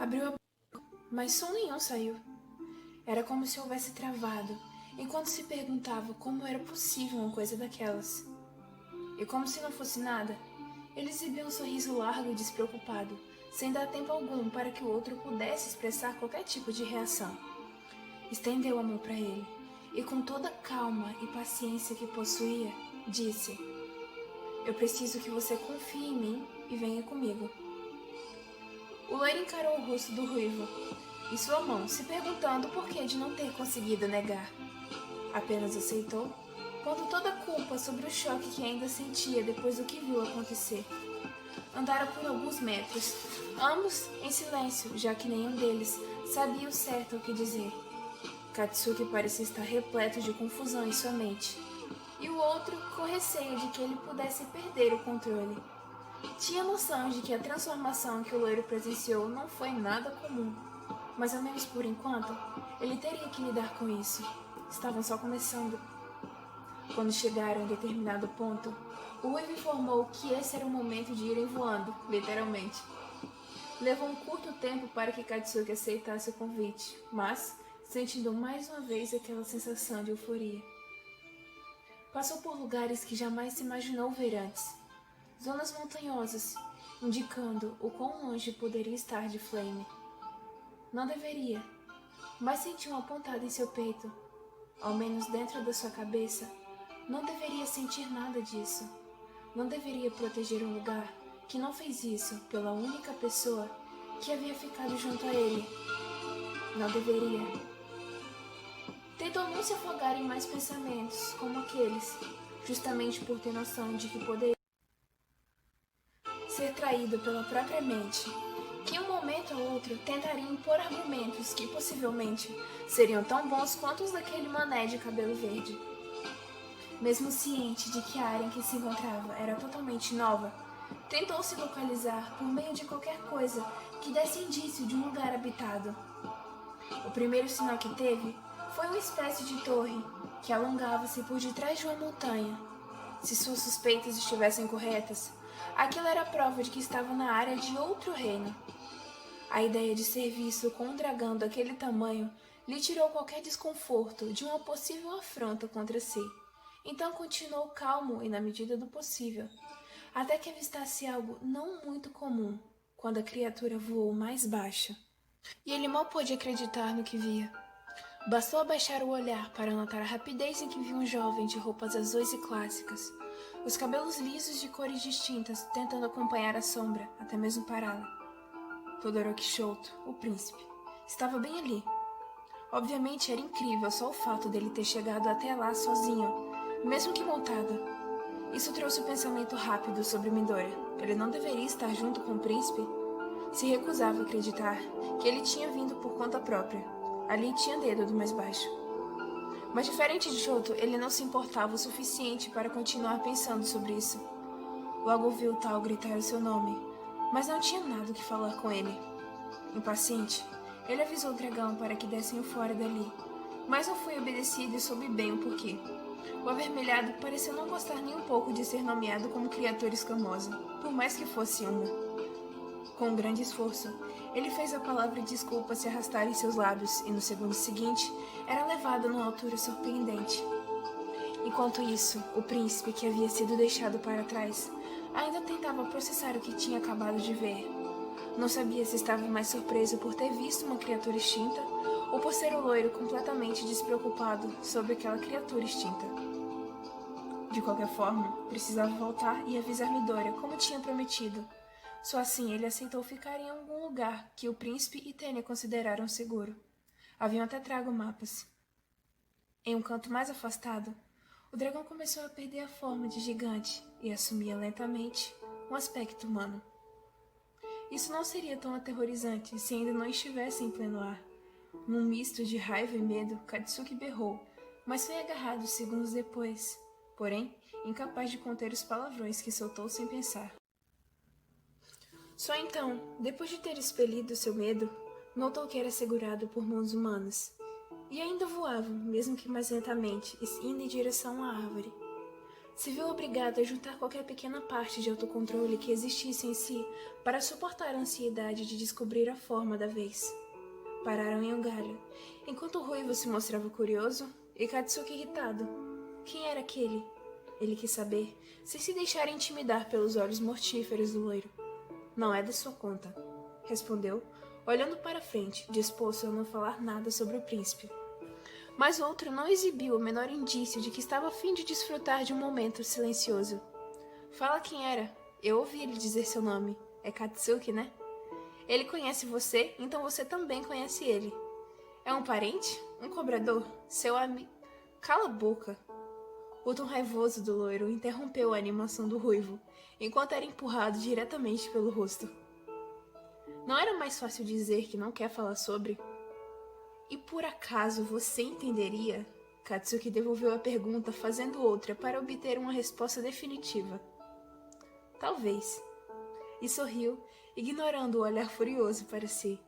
Abriu a boca, mas som nenhum saiu. Era como se houvesse travado, enquanto se perguntava como era possível uma coisa daquelas. E como se não fosse nada, ele exibiu um sorriso largo e despreocupado, sem dar tempo algum para que o outro pudesse expressar qualquer tipo de reação. Estendeu a mão para ele, e com toda a calma e paciência que possuía, disse: "Eu preciso que você confie em mim e venha comigo." O loiro encarou o rosto do ruivo e sua mão, se perguntando o porquê de não ter conseguido negar. Apenas aceitou, pondo toda a culpa sobre o choque que ainda sentia depois do que viu acontecer. Andaram por alguns metros, ambos em silêncio, já que nenhum deles sabia o certo o que dizer. Katsuki parecia estar repleto de confusão em sua mente, e o outro com receio de que ele pudesse perder o controle. Tinha noção de que a transformação que o loiro presenciou não foi nada comum, mas ao menos por enquanto, ele teria que lidar com isso. Estavam só começando. Quando chegaram em determinado ponto, o Ruivo informou que esse era o momento de irem voando, literalmente. Levou um curto tempo para que Katsuki aceitasse o convite, mas sentindo mais uma vez aquela sensação de euforia. Passou por lugares que jamais se imaginou ver antes. Zonas montanhosas, indicando o quão longe poderia estar de Flame. Não deveria, mas sentiu uma pontada em seu peito. Ao menos dentro da sua cabeça, não deveria sentir nada disso. Não deveria proteger um lugar que não fez isso pela única pessoa que havia ficado junto a ele. Não deveria. Tentou não se afogar em mais pensamentos como aqueles, justamente por ter noção de que poderia ser traído pela própria mente, que em um momento ou outro tentaria impor argumentos que possivelmente seriam tão bons quanto os daquele mané de cabelo verde. Mesmo ciente de que a área em que se encontrava era totalmente nova, tentou se localizar por meio de qualquer coisa que desse indício de um lugar habitado. O primeiro sinal que teve foi uma espécie de torre que alongava-se por detrás de uma montanha. Se suas suspeitas estivessem corretas, aquilo era prova de que estava na área de outro reino. A ideia de ser visto com um dragão daquele tamanho lhe tirou qualquer desconforto de uma possível afronta contra si. Então continuou calmo e na medida do possível, até que avistasse algo não muito comum, quando a criatura voou mais baixo. E ele mal pôde acreditar no que via. Bastou abaixar o olhar para notar a rapidez em que viu um jovem de roupas azuis e clássicas, os cabelos lisos de cores distintas tentando acompanhar a sombra, até mesmo pará-la. Todoroki Shoto, o príncipe, estava bem ali. Obviamente era incrível só o fato dele ter chegado até lá sozinho, mesmo que montado. Isso trouxe o pensamento rápido sobre Midoriya. Ele não deveria estar junto com o príncipe? Se recusava a acreditar que ele tinha vindo por conta própria. Ali tinha dedo do mais baixo. Mas diferente de Shoto, ele não se importava o suficiente para continuar pensando sobre isso. Logo ouviu o tal gritar o seu nome, mas não tinha nada o que falar com ele. Impaciente, ele avisou o dragão para que dessem-o fora dali, mas não foi obedecido e soube bem o porquê. O avermelhado pareceu não gostar nem um pouco de ser nomeado como criatura escamosa, por mais que fosse uma. Com um grande esforço, ele fez a palavra desculpa se arrastar em seus lábios e no segundo seguinte era levado numa altura surpreendente. Enquanto isso, o príncipe, que havia sido deixado para trás, ainda tentava processar o que tinha acabado de ver. Não sabia se estava mais surpreso por ter visto uma criatura extinta ou por ser o loiro completamente despreocupado sobre aquela criatura extinta. De qualquer forma, precisava voltar e avisar Midoriya como tinha prometido. Só assim ele aceitou ficar em algum lugar que o príncipe e Tenya consideraram seguro. Haviam até trago mapas. Em um canto mais afastado, o dragão começou a perder a forma de gigante e assumia lentamente um aspecto humano. Isso não seria tão aterrorizante se ainda não estivesse em pleno ar. Num misto de raiva e medo, Katsuki berrou, mas foi agarrado segundos depois, porém, incapaz de conter os palavrões que soltou sem pensar. Só então, depois de ter expelido seu medo, notou que era segurado por mãos humanas. E ainda voava, mesmo que mais lentamente, indo em direção à árvore. Se viu obrigado a juntar qualquer pequena parte de autocontrole que existisse em si para suportar a ansiedade de descobrir a forma da vez. Pararam em um galho, enquanto o Ruivo se mostrava curioso e Katsuki irritado. Quem era aquele? Ele quis saber, sem se deixar intimidar pelos olhos mortíferos do loiro. Não é da sua conta, respondeu, olhando para frente, disposto a não falar nada sobre o príncipe. Mas o outro não exibiu o menor indício de que estava a fim de desfrutar de um momento silencioso. Fala quem era. Eu ouvi ele dizer seu nome. É Katsuki, né? Ele conhece você, então você também conhece ele. É um parente? Um cobrador? Seu amigo? Cala a boca. O tom raivoso do loiro interrompeu a animação do ruivo, enquanto era empurrado diretamente pelo rosto. Não era mais fácil dizer que não quer falar sobre? E por acaso você entenderia? Katsuki devolveu a pergunta fazendo outra para obter uma resposta definitiva. Talvez. E sorriu, ignorando o olhar furioso para si.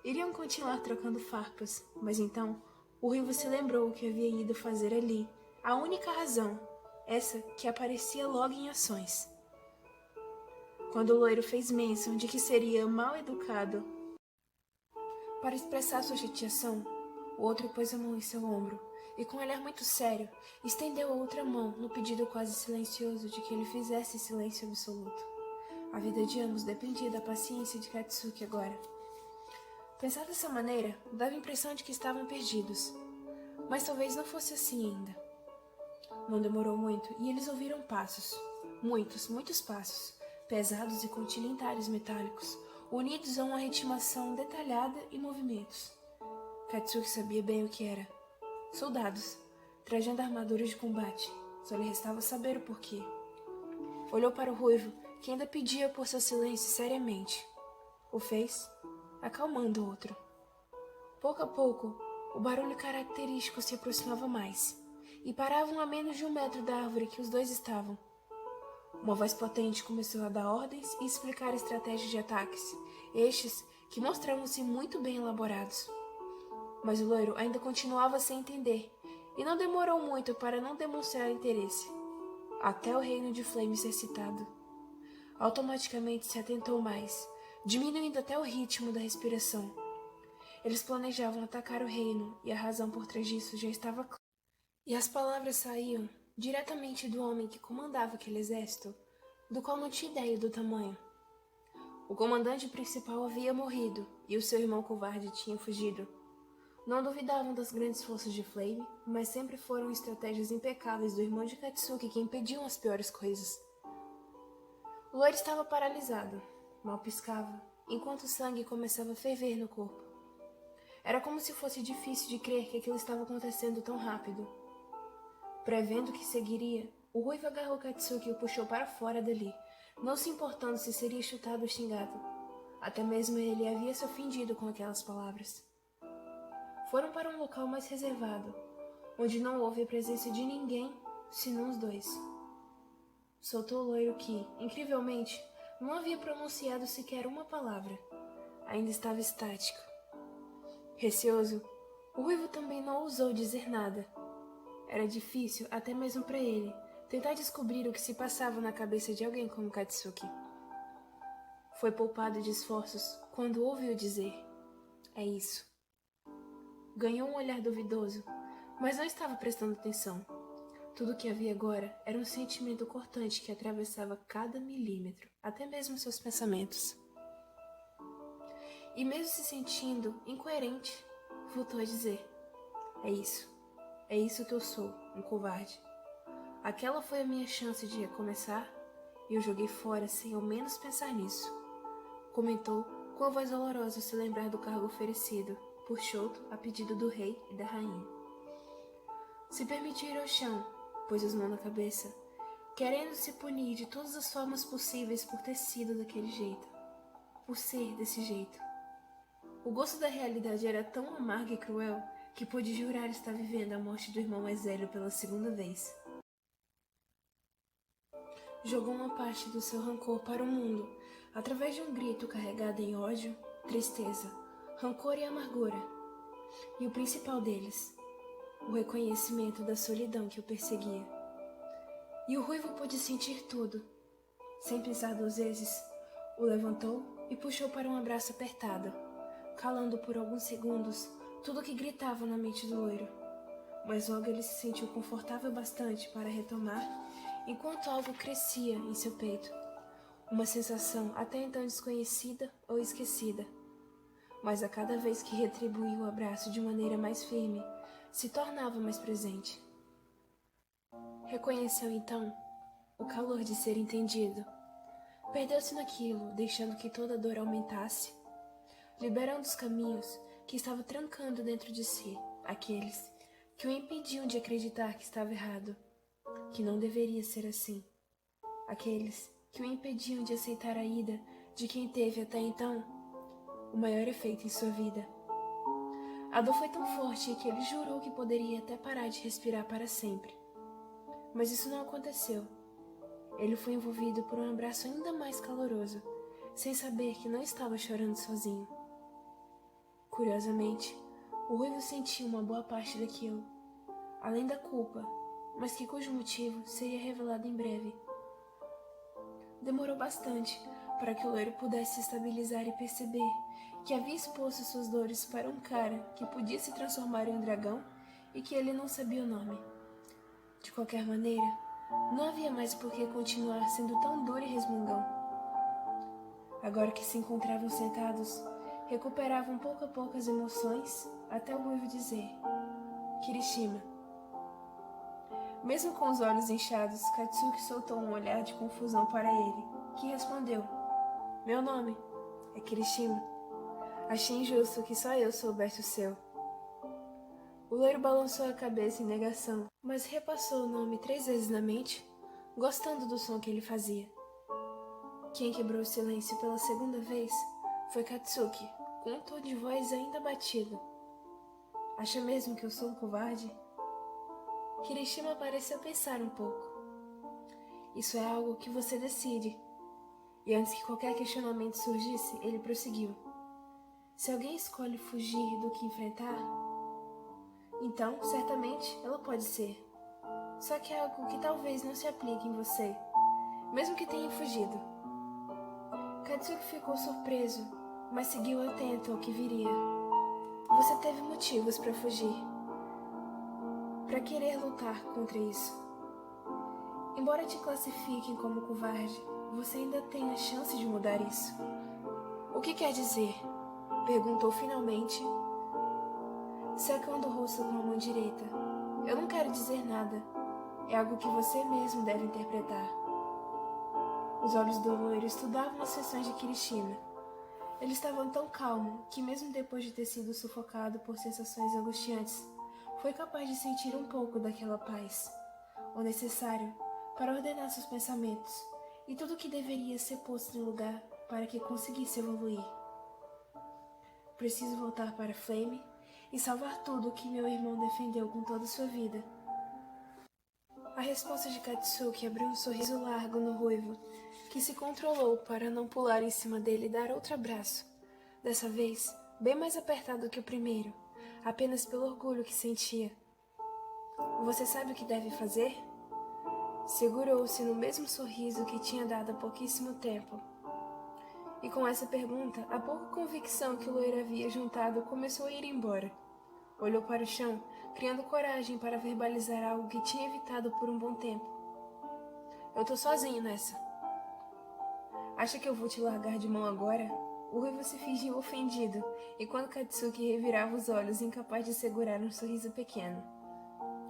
Iriam continuar trocando farpas, mas então o ruivo se lembrou o que havia ido fazer ali. A única razão, essa que aparecia logo em ações. Quando o loiro fez menção de que seria mal educado, para expressar sua chateação, o outro pôs a mão em seu ombro e, com um olhar muito sério, estendeu a outra mão no pedido quase silencioso de que ele fizesse silêncio absoluto. A vida de ambos dependia da paciência de Katsuki agora. Pensar dessa maneira, dava a impressão de que estavam perdidos, mas talvez não fosse assim ainda. Não demorou muito e eles ouviram passos. Muitos passos, pesados e continentários metálicos, unidos a uma ritmação detalhada e movimentos. Katsuki sabia bem o que era. Soldados, trajando armaduras de combate. Só lhe restava saber o porquê. Olhou para o ruivo, que ainda pedia por seu silêncio seriamente. O fez, acalmando o outro. Pouco a pouco, o barulho característico se aproximava mais, e paravam a menos de 1 metro da árvore que os dois estavam. Uma voz potente começou a dar ordens e explicar estratégias de ataques, estes que mostravam-se muito bem elaborados. Mas o loiro ainda continuava sem entender, e não demorou muito para não demonstrar interesse, até o reino de Flame ser citado. Automaticamente se atentou mais, diminuindo até o ritmo da respiração. Eles planejavam atacar o reino, e a razão por trás disso já estava clara. E as palavras saíam diretamente do homem que comandava aquele exército, do qual não tinha ideia do tamanho. O comandante principal havia morrido, e o seu irmão covarde tinha fugido. Não duvidavam das grandes forças de Flame, mas sempre foram estratégias impecáveis do irmão de Katsuki que impediam as piores coisas. O loiro estava paralisado, mal piscava, enquanto o sangue começava a ferver no corpo. Era como se fosse difícil de crer que aquilo estava acontecendo tão rápido. Prevendo que seguiria, o ruivo agarrou Katsuki e o puxou para fora dali, não se importando se seria chutado ou xingado. Até mesmo ele havia se ofendido com aquelas palavras. Foram para um local mais reservado, onde não houve a presença de ninguém, senão os dois. Soltou o loiro que, incrivelmente, não havia pronunciado sequer uma palavra. Ainda estava estático. Receoso, o ruivo também não ousou dizer nada. Era difícil, até mesmo para ele, tentar descobrir o que se passava na cabeça de alguém como Katsuki. Foi poupado de esforços quando ouviu dizer: "É isso." Ganhou um olhar duvidoso, mas não estava prestando atenção. Tudo o que havia agora era um sentimento cortante que atravessava cada milímetro, até mesmo seus pensamentos. E mesmo se sentindo incoerente, voltou a dizer: "É isso. É isso que eu sou, um covarde. Aquela foi a minha chance de recomeçar e eu joguei fora sem ao menos pensar nisso." Comentou com a voz dolorosa ao se lembrar do cargo oferecido por Shoto a pedido do rei e da rainha. Se permitiu ir ao chão, pôs as mãos na cabeça, querendo se punir de todas as formas possíveis por ter sido daquele jeito, por ser desse jeito. O gosto da realidade era tão amargo e cruel que pôde jurar estar vivendo a morte do irmão mais velho pela segunda vez. Jogou uma parte do seu rancor para o mundo, através de um grito carregado em ódio, tristeza, rancor e amargura. E o principal deles, o reconhecimento da solidão que o perseguia. E o ruivo pôde sentir tudo. Sem pensar 2 vezes, o levantou e puxou para um abraço apertado, calando por alguns segundos tudo que gritava na mente do loiro. Mas logo ele se sentiu confortável bastante para retomar, enquanto algo crescia em seu peito. Uma sensação até então desconhecida ou esquecida. Mas a cada vez que retribuía o abraço de maneira mais firme, se tornava mais presente. Reconheceu então o calor de ser entendido. Perdeu-se naquilo, deixando que toda a dor aumentasse, liberando os caminhos que estava trancando dentro de si, aqueles que o impediam de acreditar que estava errado, que não deveria ser assim, aqueles que o impediam de aceitar a ida de quem teve até então o maior efeito em sua vida. A dor foi tão forte que ele jurou que poderia até parar de respirar para sempre. Mas isso não aconteceu. Ele foi envolvido por um abraço ainda mais caloroso, sem saber que não estava chorando sozinho. Curiosamente, o ruivo sentiu uma boa parte daquilo, além da culpa, mas que cujo motivo seria revelado em breve. Demorou bastante para que o loiro pudesse se estabilizar e perceber que havia exposto suas dores para um cara que podia se transformar em um dragão e que ele não sabia o nome. De qualquer maneira, não havia mais por que continuar sendo tão duro e resmungão. Agora que se encontravam sentados, recuperavam pouco a pouco as emoções, até o ruivo dizer: Kirishima. Mesmo com os olhos inchados, Katsuki soltou um olhar de confusão para ele, que respondeu: Meu nome é Kirishima. Achei injusto que só eu soubesse o seu. O loiro balançou a cabeça em negação, mas repassou o nome 3 vezes na mente, gostando do som que ele fazia. Quem quebrou o silêncio pela 2ª vez foi Katsuki, com um tom de voz ainda batido. Acha mesmo que eu sou um covarde? Kirishima pareceu pensar um pouco. Isso é algo que você decide. E antes que qualquer questionamento surgisse, ele prosseguiu. Se alguém escolhe fugir do que enfrentar, então, certamente, ela pode ser. Só que é algo que talvez não se aplique em você, mesmo que tenha fugido. Katsuki ficou surpreso, mas seguiu atento ao que viria. Você teve motivos para fugir, para querer lutar contra isso. Embora te classifiquem como covarde, você ainda tem a chance de mudar isso. O que quer dizer? Perguntou finalmente, secando o rosto com a mão direita. Eu não quero dizer nada. É algo que você mesmo deve interpretar. Os olhos do loiro estudavam as feições de Kirishima. Ele estava tão calmo que, mesmo depois de ter sido sufocado por sensações angustiantes, foi capaz de sentir um pouco daquela paz, o necessário para ordenar seus pensamentos e tudo o que deveria ser posto em lugar para que conseguisse evoluir. Preciso voltar para Flame e salvar tudo o que meu irmão defendeu com toda sua vida. A resposta de Katsuki abriu um sorriso largo no ruivo, que se controlou para não pular em cima dele e dar outro abraço, dessa vez bem mais apertado que o primeiro, apenas pelo orgulho que sentia. Você sabe o que deve fazer? Segurou-se no mesmo sorriso que tinha dado há pouquíssimo tempo. E com essa pergunta, a pouca convicção que o loiro havia juntado começou a ir embora. Olhou para o chão, criando coragem para verbalizar algo que tinha evitado por um bom tempo. Eu tô sozinho nessa. Acha que eu vou te largar de mão agora? O ruivo se fingiu ofendido, e quando Katsuki revirava os olhos, incapaz de segurar um sorriso pequeno.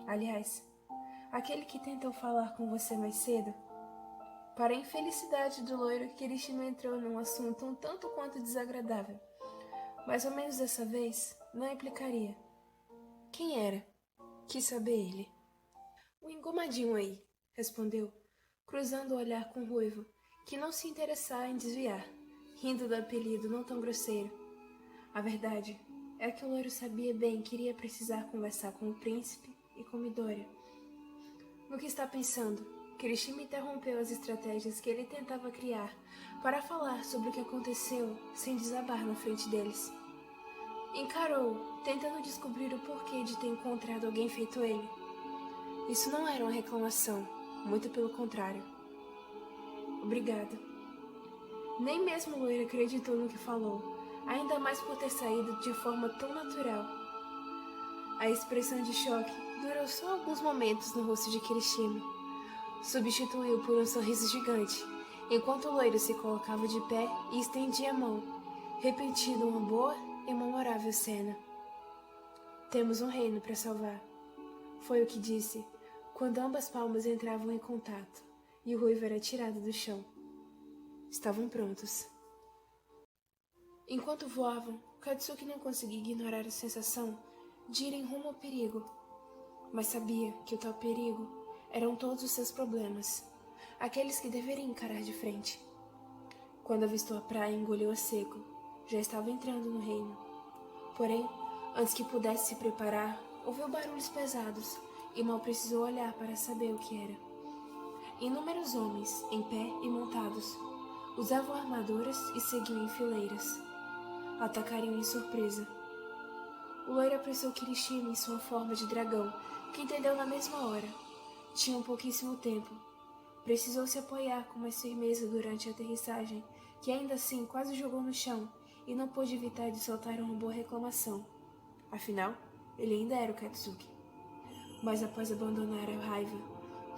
Aliás, aquele que tentou falar com você mais cedo? Para a infelicidade do loiro, Kirishima entrou num assunto um tanto quanto desagradável. Mais ou menos dessa vez, não implicaria. Quem era? Quis saber ele. O engomadinho aí, respondeu, cruzando o olhar com o ruivo, que não se interessava em desviar, rindo do apelido não tão grosseiro. A verdade é que o loiro sabia bem que iria precisar conversar com o príncipe e com Midoriya. No que está pensando? Kirishima interrompeu as estratégias que ele tentava criar para falar sobre o que aconteceu sem desabar na frente deles. Encarou, tentando descobrir o porquê de ter encontrado alguém feito ele. Isso não era uma reclamação, muito pelo contrário. Obrigada. Nem mesmo Loira acreditou no que falou, ainda mais por ter saído de forma tão natural. A expressão de choque durou só alguns momentos no rosto de Kirishima. Substituiu por um sorriso gigante, enquanto o loiro se colocava de pé e estendia a mão, repetindo uma boa e memorável cena. Temos um reino para salvar, foi o que disse, quando ambas palmas entravam em contato e o ruivo era tirado do chão. Estavam prontos. Enquanto voavam, Katsuki não conseguia ignorar a sensação de irem rumo ao perigo, mas sabia que o tal perigo eram todos os seus problemas, aqueles que deveria encarar de frente. Quando avistou a praia e engoliu a seco, já estava entrando no reino. Porém, antes que pudesse se preparar, ouviu barulhos pesados e mal precisou olhar para saber o que era. Inúmeros homens, em pé e montados, usavam armaduras e seguiam em fileiras. Atacariam em surpresa. O loiro apressou Kirishima em sua forma de dragão, que entendeu na mesma hora. Tinham pouquíssimo tempo. Precisou se apoiar com mais firmeza durante a aterrissagem, que ainda assim quase jogou no chão e não pôde evitar de soltar uma boa reclamação. Afinal, ele ainda era o Katsuki. Mas após abandonar a raiva,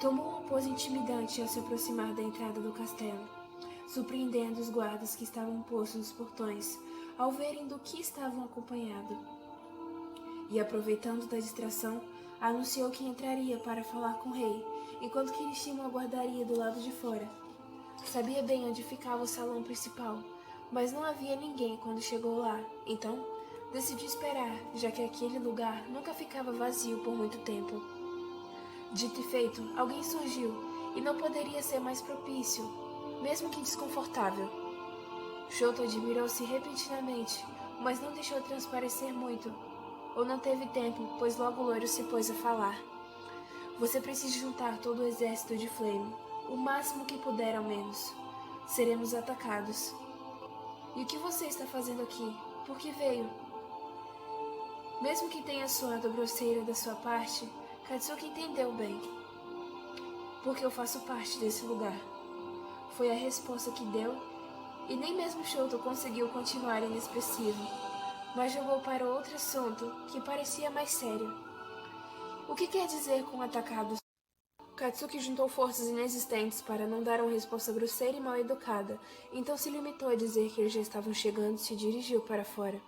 tomou uma pose intimidante ao se aproximar da entrada do castelo, surpreendendo os guardas que estavam postos nos portões ao verem do que estavam acompanhados. E aproveitando da distração, anunciou que entraria para falar com o rei, enquanto Kirishima aguardaria do lado de fora. Sabia bem onde ficava o salão principal, mas não havia ninguém quando chegou lá, então decidiu esperar, já que aquele lugar nunca ficava vazio por muito tempo. Dito e feito, alguém surgiu, e não poderia ser mais propício, mesmo que desconfortável. Shoto admirou-se repentinamente, mas não deixou transparecer muito, ou não teve tempo, pois logo o loiro se pôs a falar. Você precisa juntar todo o exército de Flame, o máximo que puder ao menos. Seremos atacados. E o que você está fazendo aqui? Por que veio? Mesmo que tenha soado grosseira da sua parte, Katsuki entendeu bem. Porque eu faço parte desse lugar. Foi a resposta que deu, e nem mesmo Shoto conseguiu continuar inexpressivo, mas jogou para outro assunto que parecia mais sério. O que quer dizer com atacados? Katsuki juntou forças inexistentes para não dar uma resposta grosseira e mal educada, então se limitou a dizer que eles já estavam chegando e se dirigiu para fora.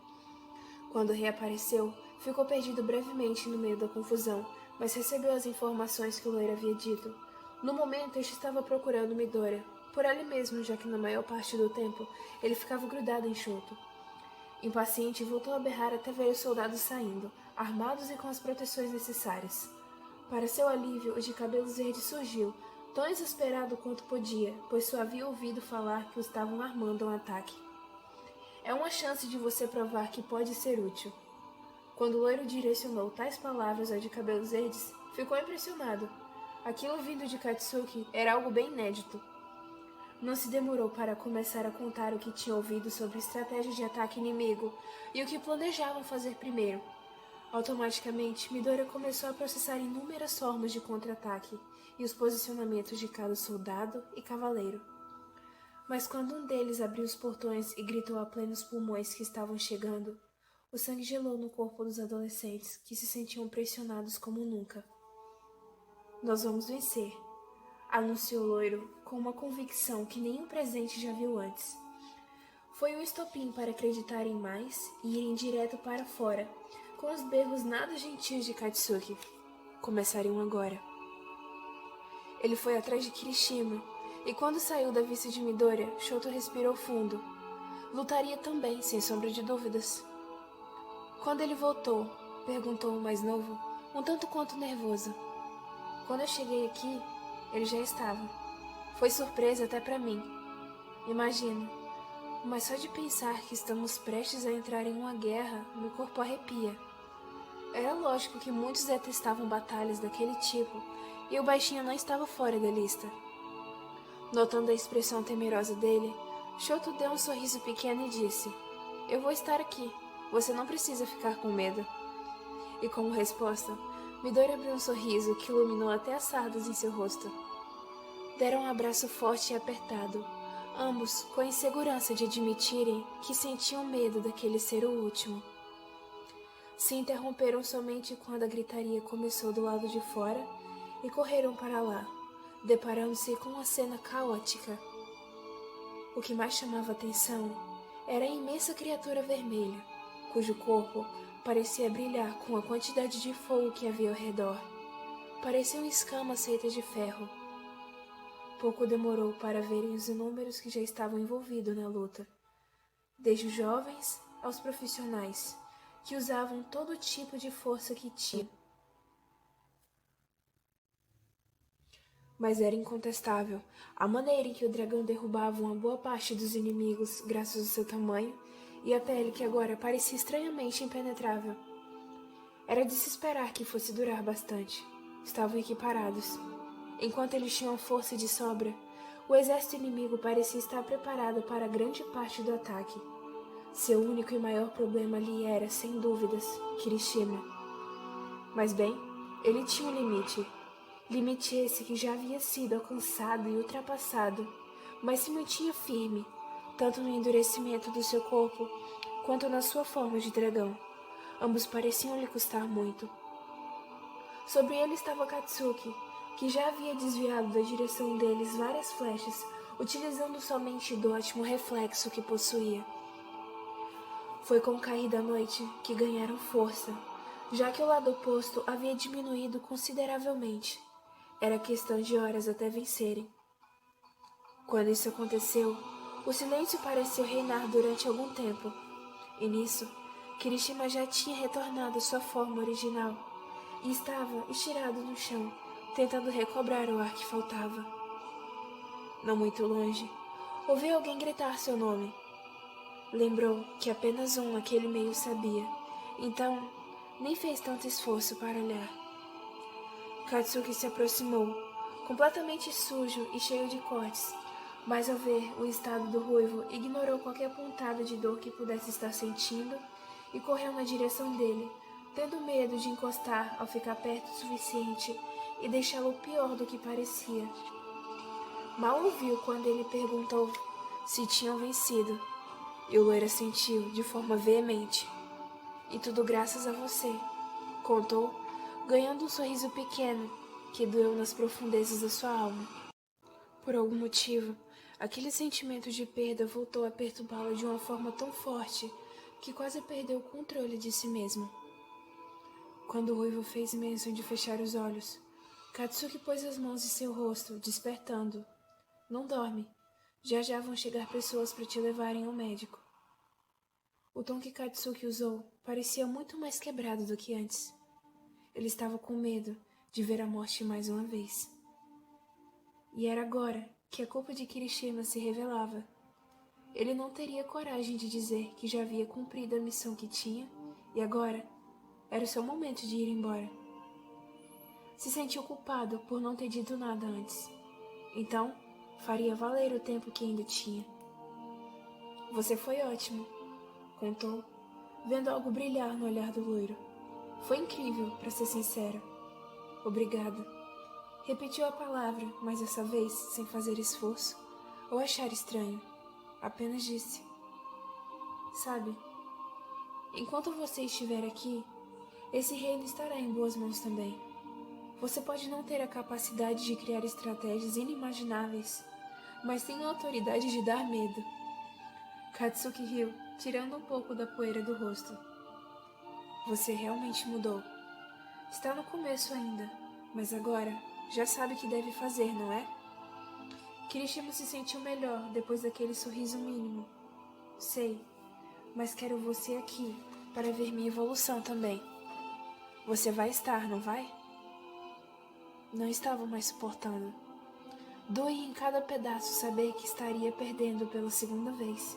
Quando reapareceu, ficou perdido brevemente no meio da confusão, mas recebeu as informações que o loiro havia dito. No momento, este estava procurando Midoriya, por ali mesmo, já que na maior parte do tempo ele ficava grudado em Shoto. Impaciente, voltou a berrar até ver os soldados saindo, armados e com as proteções necessárias. Para seu alívio, o de cabelos verdes surgiu, tão exasperado quanto podia, pois só havia ouvido falar que o estavam armando um ataque. É uma chance de você provar que pode ser útil. Quando o loiro direcionou tais palavras ao de cabelos verdes, ficou impressionado. Aquilo vindo de Katsuki era algo bem inédito. Não se demorou para começar a contar o que tinha ouvido sobre estratégias de ataque inimigo e o que planejavam fazer primeiro. Automaticamente, Midoriya começou a processar inúmeras formas de contra-ataque e os posicionamentos de cada soldado e cavaleiro. Mas quando um deles abriu os portões e gritou a plenos pulmões que estavam chegando, o sangue gelou no corpo dos adolescentes que se sentiam pressionados como nunca. Nós vamos vencer, anunciou o loiro com uma convicção que nenhum presente já viu antes. Foi um estopim para acreditarem mais e irem direto para fora, com os berros nada gentis de Katsuki. Começariam agora. Ele foi atrás de Kirishima, e quando saiu da vista de Midoriya, Shoto respirou fundo. Lutaria também, sem sombra de dúvidas. Quando ele voltou, perguntou o mais novo, um tanto quanto nervoso. Quando eu cheguei aqui, ele já estava. Foi surpresa até para mim. Imagina, mas só de pensar que estamos prestes a entrar em uma guerra, meu corpo arrepia. Era lógico que muitos detestavam batalhas daquele tipo, e o baixinho não estava fora da lista. Notando a expressão temerosa dele, Shoto deu um sorriso pequeno e disse: Eu vou estar aqui, você não precisa ficar com medo. E como resposta, Midoriya abriu um sorriso que iluminou até as sardas em seu rosto. deram um abraço forte e apertado, ambos com a insegurança de admitirem que sentiam medo daquele ser o último. Se interromperam somente quando a gritaria começou do lado de fora e correram para lá, deparando-se com uma cena caótica. O que mais chamava atenção era a imensa criatura vermelha, cujo corpo parecia brilhar com a quantidade de fogo que havia ao redor. Pareciam escamas feitas de ferro. Pouco demorou para verem os inúmeros que já estavam envolvidos na luta, desde os jovens aos profissionais, que usavam todo tipo de força que tinham. Mas era incontestável a maneira em que o dragão derrubava uma boa parte dos inimigos graças ao seu tamanho e a pele que agora parecia estranhamente impenetrável. Era de se esperar que fosse durar bastante. Estavam equiparados. Enquanto eles tinham força de sobra, o exército inimigo parecia estar preparado para grande parte do ataque. Seu único e maior problema ali era, sem dúvidas, Kirishima. Mas bem, ele tinha um limite. Limite esse que já havia sido alcançado e ultrapassado, mas se mantinha firme, tanto no endurecimento do seu corpo, quanto na sua forma de dragão. Ambos pareciam lhe custar muito. Sobre ele estava Katsuki, que já havia desviado da direção deles várias flechas, utilizando somente do ótimo reflexo que possuía. Foi com o cair da noite que ganharam força, já que o lado oposto havia diminuído consideravelmente. Era questão de horas até vencerem. Quando isso aconteceu, o silêncio pareceu reinar durante algum tempo. E nisso, Kirishima já tinha retornado à sua forma original e estava estirado no chão, tentando recobrar o ar que faltava. Não muito longe, ouviu alguém gritar seu nome. Lembrou que apenas um naquele meio sabia, então nem fez tanto esforço para olhar. Katsuki se aproximou, completamente sujo e cheio de cortes, mas ao ver o estado do ruivo, ignorou qualquer pontada de dor que pudesse estar sentindo e correu na direção dele, tendo medo de encostar ao ficar perto o suficiente e deixá-lo pior do que parecia. Mal ouviu quando ele perguntou se tinham vencido, e o loiro assentiu de forma veemente. E tudo graças a você, contou, ganhando um sorriso pequeno que doeu nas profundezas da sua alma. Por algum motivo, aquele sentimento de perda voltou a perturbá-lo de uma forma tão forte que quase perdeu o controle de si mesmo. Quando o ruivo fez menção de fechar os olhos, Katsuki pôs as mãos em seu rosto, despertando. Não dorme. Já vão chegar pessoas para te levarem ao médico. O tom que Katsuki usou parecia muito mais quebrado do que antes. Ele estava com medo de ver a morte mais uma vez. E era agora que a culpa de Kirishima se revelava. Ele não teria coragem de dizer que já havia cumprido a missão que tinha, e agora era o seu momento de ir embora. Se sentiu culpado por não ter dito nada antes. Então, faria valer o tempo que ainda tinha. Você foi ótimo, contou, vendo algo brilhar no olhar do loiro. Foi incrível, para ser sincero. Obrigada. Repetiu a palavra, mas dessa vez sem fazer esforço ou achar estranho. Apenas disse. Sabe, enquanto você estiver aqui, esse reino estará em boas mãos também. Você pode não ter a capacidade de criar estratégias inimagináveis, mas tem a autoridade de dar medo. Katsuki riu, tirando um pouco da poeira do rosto. Você realmente mudou. Está no começo ainda, mas agora já sabe o que deve fazer, não é? Kirishima se sentiu melhor depois daquele sorriso mínimo. Sei, mas quero você aqui para ver minha evolução também. Você vai estar, não vai? Não estava mais suportando. Doía em cada pedaço saber que estaria perdendo pela segunda vez.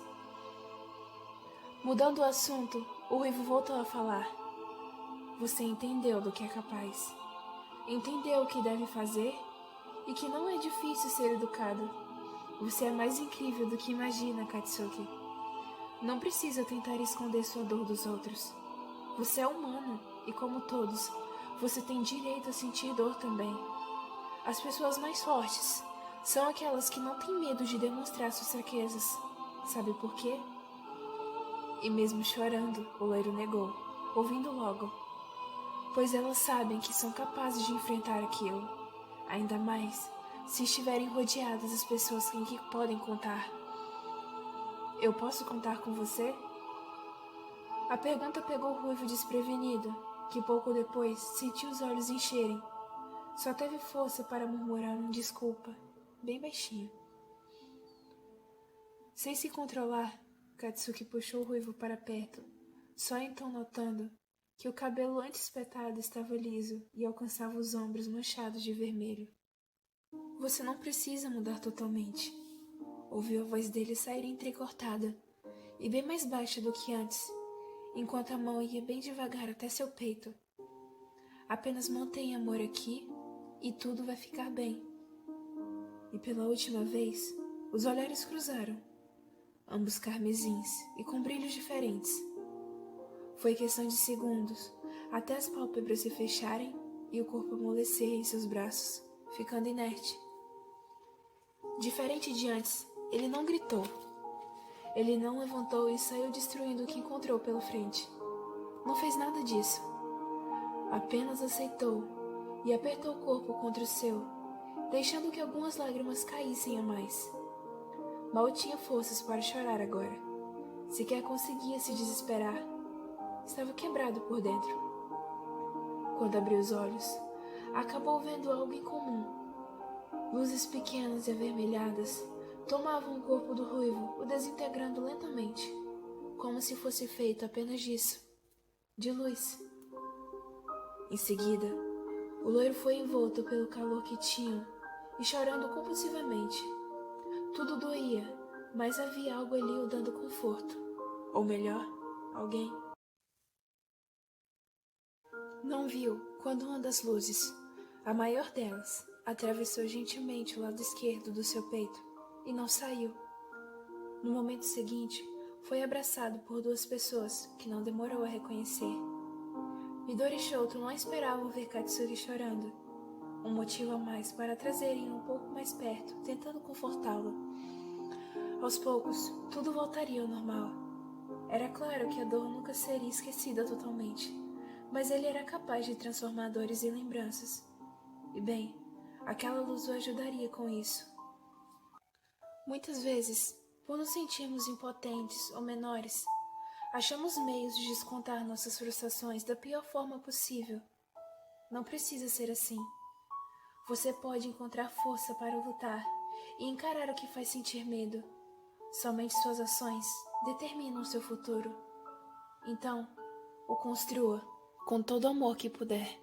Mudando o assunto, o ruivo voltou a falar. Você entendeu do que é capaz. Entendeu o que deve fazer e que não é difícil ser educado. Você é mais incrível do que imagina, Katsuki. Não precisa tentar esconder sua dor dos outros. Você é humano e, como todos, você tem direito a sentir dor também. As pessoas mais fortes, São aquelas que não têm medo de demonstrar suas fraquezas. Sabe por quê? E mesmo chorando, o loiro negou, ouvindo logo. Pois elas sabem que são capazes de enfrentar aquilo. Ainda mais se estiverem rodeadas das pessoas em que podem contar. Eu posso contar com você? A pergunta pegou o Ruivo desprevenido, que pouco depois sentiu os olhos encherem. Só teve força para murmurar um desculpa, bem baixinho. Sem se controlar, Katsuki puxou o Ruivo para perto, só então notando que o cabelo antes espetado estava liso e alcançava os ombros manchados de vermelho. Você não precisa mudar totalmente. Ouviu a voz dele sair entrecortada e bem mais baixa do que antes, enquanto a mão ia bem devagar até seu peito. Apenas mantenha amor aqui e tudo vai ficar bem. E pela última vez, os olhares cruzaram, ambos carmesins e com brilhos diferentes. Foi questão de segundos, até as pálpebras se fecharem e o corpo amolecer em seus braços, ficando inerte. Diferente de antes, ele não gritou. Ele não levantou e saiu destruindo o que encontrou pela frente. Não fez nada disso. Apenas aceitou e apertou o corpo contra o seu, deixando que algumas lágrimas caíssem a mais. Mal tinha forças para chorar agora. Sequer conseguia se desesperar. Estava quebrado por dentro. Quando abriu os olhos, acabou vendo algo incomum. Luzes pequenas e avermelhadas tomavam o corpo do Ruivo, o desintegrando lentamente, como se fosse feito apenas disso, de luz. Em seguida, o loiro foi envolto pelo calor que tinham e chorando compulsivamente. Tudo doía, mas havia algo ali o dando conforto. Ou melhor, alguém. Não viu quando uma das luzes, a maior delas, atravessou gentilmente o lado esquerdo do seu peito e não saiu. No momento seguinte, foi abraçado por duas pessoas que não demorou a reconhecer. Midori e Shoto não esperavam ver Katsuki chorando. Um motivo a mais para trazerem um pouco mais perto, tentando confortá-lo. Aos poucos, tudo voltaria ao normal. Era claro que a dor nunca seria esquecida totalmente, mas ele era capaz de transformar dores em lembranças. E bem, aquela luz o ajudaria com isso. Muitas vezes, por nos sentirmos impotentes ou menores, achamos meios de descontar nossas frustrações da pior forma possível. Não precisa ser assim. Você pode encontrar força para lutar e encarar o que faz sentir medo. Somente suas ações determinam seu futuro. Então, o construa com todo o amor que puder.